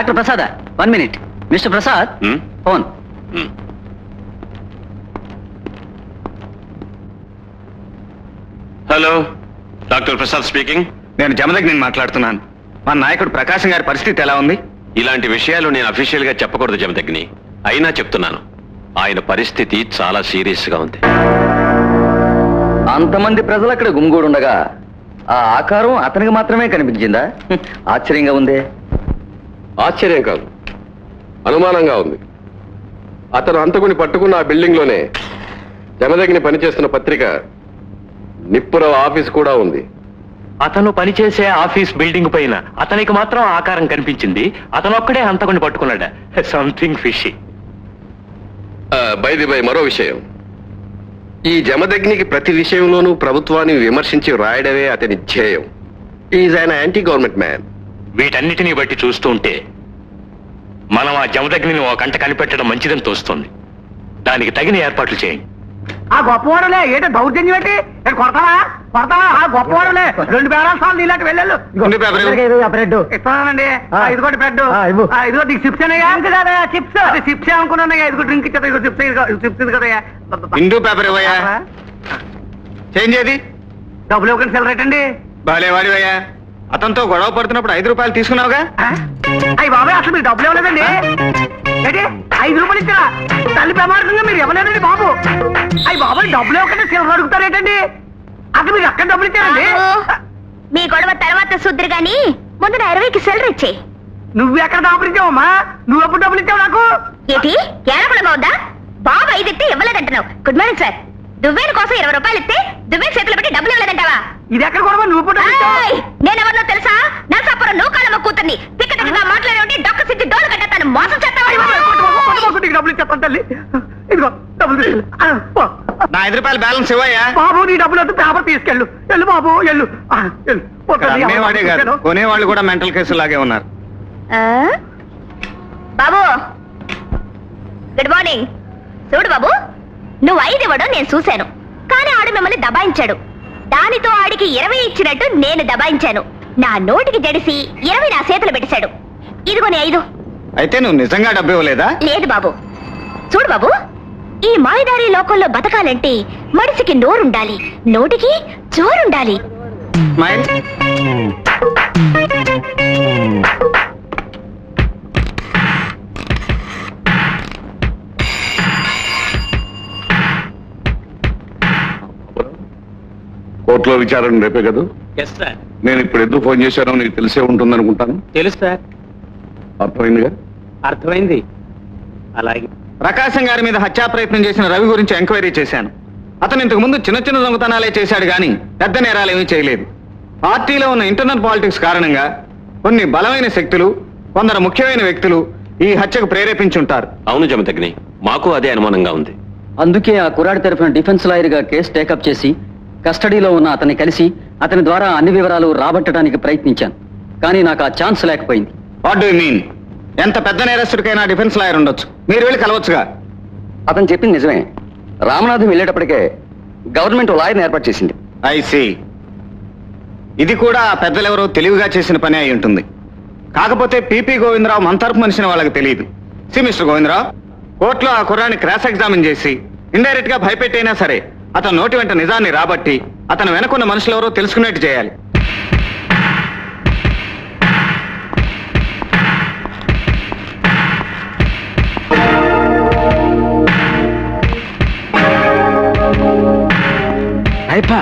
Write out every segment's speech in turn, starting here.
Doctor Prasad 1 minute. Mister Prasad phone. Hello, doctor Prasad speaking. నేను జమదగ్ని మాట్లాడుతున్నాను. మా నాయకుడు ప్రకాశం గారి పరిస్థితి ఎలా ఉంది? ఇలాంటి విషయాలు నేను అఫీషియల్ గా చెప్పకూడదు జమదగ్ని, అయినా చెప్తున్నాను. ఆయన పరిస్థితి చాలా సీరియస్ గా ఉంది. అంతమంది ప్రజలు అక్కడ గుమిగూడుండగా ఆ ఆకారం అతనికి మాత్రమే కనిపించిందా? ఆశ్చర్యంగా ఉందే. ఆశ్చర్యం కాదు, అనుమానంగా ఉంది. అతను హంతకుని పట్టుకున్న ఆ బిల్డింగ్ లోనే జమదగ్ని పనిచేస్తున్న పత్రిక నిప్పురవ ఆఫీస్ కూడా ఉంది. అతను పనిచేసే ఆఫీస్ బిల్డింగ్ పైన అతనికి మాత్రం ఆకారం కనిపించింది. అతను ఒక్కడే హంతకుని పట్టుకున్నాడా? Something fishy. బై మరో విషయం, ఈ జమదగ్నికి ప్రతి విషయంలోనూ ప్రభుత్వాన్ని విమర్శించి రాయడమే అతని ధ్యేయం. ఈజ్ ఆయన యాంటీ గవర్నమెంట్ మ్యాన్. వీటన్నిటినీ బట్టి చూస్తూ ఉంటే మనం ఆ జమదగ్నిని ఒక కంట కనిపెట్టడం మంచిదని తోస్తుంది. దానికి తగిన ఏర్పాట్లు చేయండి. ఆ గొప్పవాడలే ఏంటో దౌర్జన్యం ఏంటి? కొడతావా కొడతావా? ఆ గొప్పవాడలే 2 పేరాల సార్లు నీళ్ళకి వెళ్ళాళ్ళు. బ్రెడ్ ఇస్తానండి. ఇదిగోటి బ్రెడ్. ఇదిగో నీకు చిప్స్ అనేగా చిప్స్. అది చిప్స్ అనుకున్నానయ్యా. ఇదిగో డ్రింక్ ఇచ్చా. ఇదిగో చిప్స్. చిప్స్ ఇది కదయ్యా. హిందూ పేపర్ ఇవ్వయా. చేంజ్ ఏది? డబ్బులు ఇవ్వకండి సెలరేట్ అండి. బాలే వాడివయ్యా. అతనితో గొడవ పడుతున్నప్పుడు 5 రూపాయలు తీసుకున్నావుగా? అయ్యి బాబాయ్, అసలు మీరు డబ్బులు ఇవ్వలేదండి. ఏంటి 5 రూపాయలు ఇచ్చారా? తల్లి ప్రమాదంగా మీరు ఇవ్వలేదండి బాబు. అయ్యి బాబాయ్, డబ్బులు ఇవ్వకుండా సిల్వర్ అడుగుతారేటండి? అసలు మీరు ఎక్కడ డబ్బులు ఇచ్చారండి? మీ గొడవ తర్వాత శుద్ధి గాని ముందు నా 20కి సెలరీ ఇచ్చేయి. నువ్వు ఎక్కడ డబ్బులు ఇచ్చావమ్మా? నువ్వు ఎప్పుడు డబ్బులు ఇచ్చావు నాకు? ఏంటి ఏడకుండా ఉందా? బాబు 5 ఇస్తే ఇవ్వలేదంటున్నావు. Good morning sir. దువ్వేను కోసం 20 రూపాయలు ఇస్తే దువ్వేను చేతులు పెట్టి డబ్బులు ఇవ్వలేదంటావా? ఇది ఎక్కడ కూడా నువ్వు నేనెవరినో తెలుసా? నరసాపురం నువ్వు కాలమ్మ కూతుర్ని. తిక్కగా మాట్లాడే డొక్క సిద్ధి డోలు కట్టేస్తాను. మోసం చేస్తావా? డబ్బులు ఇచ్చేస్తాను తల్లి. ఇదిగో డబ్బులు నా 5 రూపాయలు బ్యాలెన్స్ ఇవ్వయా. బాబు, నీ డబ్బులు వద్దు, పేపర్ తీసుకెళ్ళు. వెళ్ళు బాబు, వెళ్ళు. అమ్మేవాడే కాదు, కొనేవాళ్ళు కూడా మెంటల్ కేసు లాగే ఉన్నారు. బాబు గుడ్ మార్నింగ్. చూడు బాబు, నువ్వు 5 ఇవ్వడం నేను చూశాను. కానీ ఆడు మిమ్మల్ని దబాయించాడు. దానితో ఆడికి 20 ఇచ్చినట్టు నేను దబాయించాను. నా నోటికి జడిసి 20 నా చేతులు పెట్టేశాడు. ఇదిగో నీ 5. అయితే నువ్వు నిజంగా డబ్బు ఇవ్వలేదా? లేదు బాబు. చూడు బాబు, ఈ మాయదారి లోకంలో బతకాలంటే మనిషికి నోరుండాలి, నోటికి జోరుండాలి. కోర్టులో విచారణ రేపే కదా? నేను ఇప్పుడు ఎందుకు ఫోన్ చేశానో నీకు తెలిసే ఉంటుంది అనుకుంటాను. తెలుసు సార్. అర్థమైందిగా? అర్థమైంది. అలాగే ప్రకాశం గారి మీద హత్యా ప్రయత్నం చేసిన రవి గురించి ఎంక్వైరీ చేశాను. అతను ఇంతకు ముందు చిన్న చిన్న దొంగతనాలే చేశాడు గాని పెద్ద నేరాలేమీ చేయలేదు. పార్టీలో ఉన్న ఇంటర్నల్ పాలిటిక్స్ కారణంగా కొన్ని బలమైన శక్తులు, కొందరు ముఖ్యమైన వ్యక్తులు ఈ హత్యకు ప్రేరేపించుంటారు. అవును జమదగ్ని, మాకు అదే అనుమానంగా ఉంది. అందుకే ఆ కుర్రాడి తరఫున డిఫెన్స్ లాయర్ గా కేసు టేకప్ చేసి కస్టడీలో ఉన్న అతన్ని కలిసి అతని ద్వారా అన్ని వివరాలు రాబట్టడానికి ప్రయత్నించాను. కానీ నాకు ఆ ఛాన్స్ లేకపోయింది. What do you mean? ఎంత పెద్ద నేరస్తుడికైనా డిఫెన్స్ లాయర్ ఉండొచ్చు. మీరు వెళ్ళి కలవచ్చుగా. అతను చెప్పింది నిజమే. రామనాథం వెళ్ళేటప్పటికే గవర్నమెంట్ లాయర్ని ఏర్పాటు చేసింది. I see. ఇది కూడా పెద్దలెవరో తెలివిగా చేసిన పని అయి ఉంటుంది. కాకపోతే పిపి గోవిందరావు మన తరపు మనిషిని వాళ్ళకి తెలియదు. సి మిస్టర్ గోవిందరావు, కోర్టులో ఆ కుర్రాన్ని క్రాస్ ఎగ్జామిన్ చేసి ఇండైరెక్ట్ గా భయపెట్టైనా సరే అతను నోటి వెంట నిజాన్ని రాబట్టి అతను వెనకున్న మనుషులెవరో తెలుసుకునేట్టు చేయాలి. అయిపా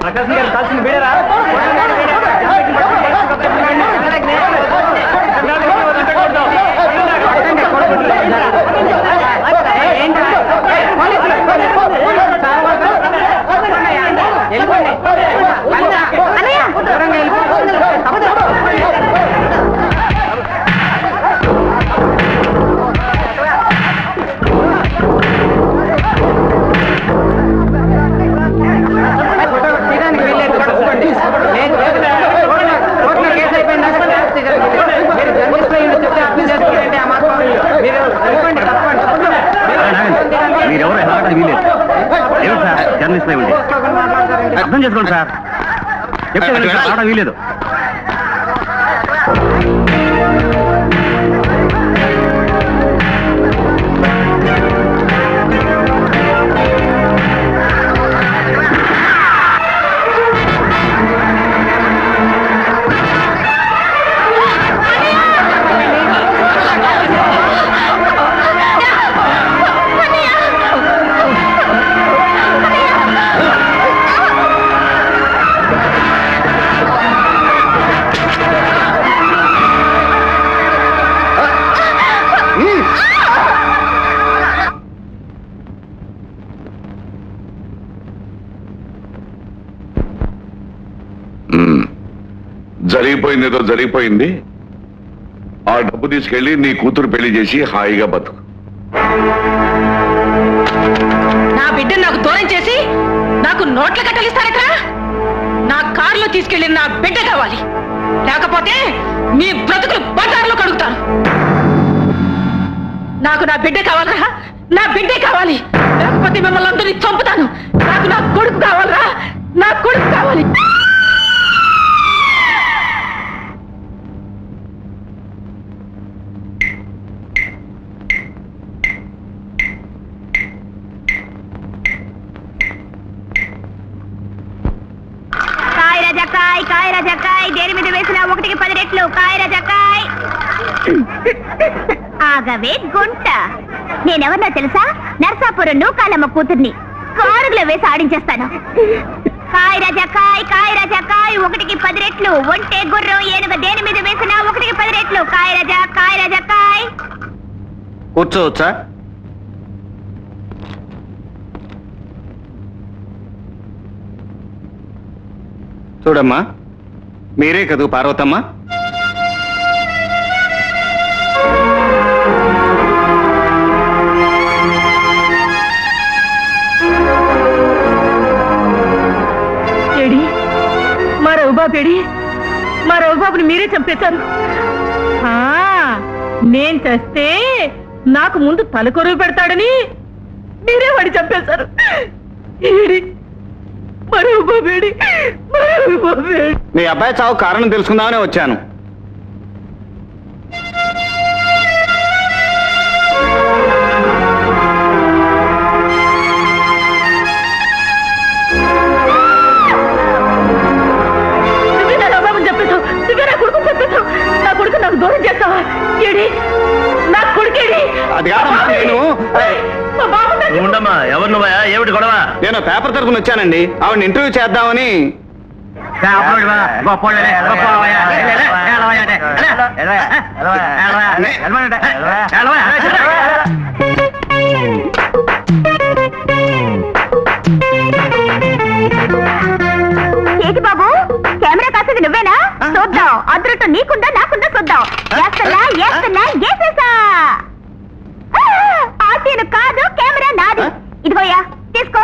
ప్రకాశం గారు కాల్సిన వేడరా? మాట వీలేదు. ఏమిటి సార్ జర్నలిస్ట్ ఏమిటి? అర్థం చేసుకోండి సార్. చెప్తే వినండి సార్, మాట వీలేదు. జరిగిపోయింది ఏదో జరిగిపోయింది. ఆ డబ్బు తీసుకెళ్లి నీ కూతురు పెళ్లి చేసి హాయిగా బతుకు. నా బిడ్డను నాకు దూరం చేసి నాకు నోట్ల కట్టలిస్తారట. నా కారులో తీసుకెళ్లి నా బిడ్డ కావాలి, లేకపోతే మీ బ్రతుకులు బజార్లో కడుగుతాను. నాకు నా బిడ్డ కావాలరా, నా బిడ్డే కావాలి, లేకపోతే మిమ్మల్ని అందరినీ చంపుతాను. నాకు నా కొడుకు కావాలరా, నా కొడుకు కావాలి. కాయ రాజాకాయ్ దేని మీద వేసిన 1కి 10 రెట్లు. కాయ రాజాకాయ్. ఆగవే గుంట, నేనెవరినో తెలుసా? నర్సాపురం నూకాలమ్మ కూతుర్ని. కారులో వేసి ఆడించేస్తాను. కాయ రాజాకాయ్ 1కి 10 రెట్లు. ఒంటె గుర్రం ఏనుగ దేని మీద వేసిన 1కి 10 రెట్లు. కాయ రాజాకాయ్. కూర్చోవచ్చా? చూడమ్మా, మీరే కదూ పార్వతమ్మ? ఏడి మా రఘుబాబేడి? మా రఘుబాబుని మీరే చంపేశారు. నేను చేస్తే నాకు ముందు తలకొరువు పెడతాడని మీరే వాడి చంపేశారు. ఏడి మా రఘుబాబేడి? మీ అబ్బాయి చావు కారణం తెలుసుకుందామనే వచ్చాను. నా కొడుకు నాకు దూరం చేస్తావా? ఏడి నా కొడుకేడి? అది కాదమ్మా, నేను ఉండమ్మా. ఎవరు నువ్వా? ఏమిటి గొడవ? నేను పేపర్ తరఫున వచ్చానండి. ఆవిడ ఇంటర్వ్యూ చేద్దామని. ఏంటి బాబు, కెమెరా కాసేది నువ్వేనా? చూద్దాం అదృష్టం నీకుందా నాకుందా చూద్దాం. వేసేసా. ఆశీను కాదు, కెమెరా నాది. ఇదిగోయా, తీసుకో.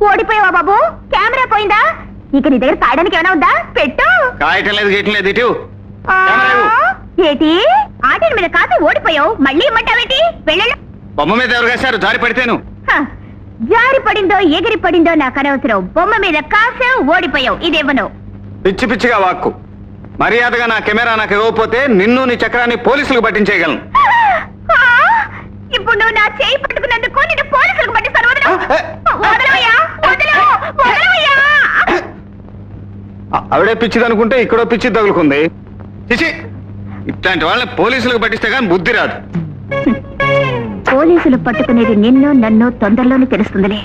ఓడిపోయావా బాబు? కెమెరా పోయిందా? ఇక నీ దగ్గర కాయడానికి ఏమైనా ఉందా? పెట్టు. కాయటం లేదు, గీయటం లేదు. ఇటు ఏటి ఆటల మీద కాదు ఓడిపోయావు, మళ్ళీ ఇమ్మంటావేటి? వెళ్ళ. బొమ్మ మీద ఎవరు వేశారు? జారి పడితేను. జారి పడిందో ఎగిరి పడిందో నాకు అనవసరం. బొమ్మ మీద కాసావు, ఓడిపోయావు. ఇదేవను పిచ్చి పిచ్చిగా వాక్కు. మర్యాదగా నా కెమెరా నాకు ఇవ్వకపోతే నిన్ను నీ చక్రాన్ని పోలీసులకు పట్టించేయగలను. ఇప్పుడు నువ్వు నా చేయి పట్టుకున్నందుకు నేను పోలీసులకు పట్టిస్తాను. ఆవిడే పిచ్చిది అనుకుంటే ఇక్కడో పిచ్చి తగులుకుంది. చిచి, ఇట్లాంటి వాళ్ళని పోలీసులకు పట్టిస్తే కానీ బుద్ధి రాదు. పోలీసులు పట్టుకునేది నిన్ను నన్ను తొందరలోనే తెలుస్తుందిలే.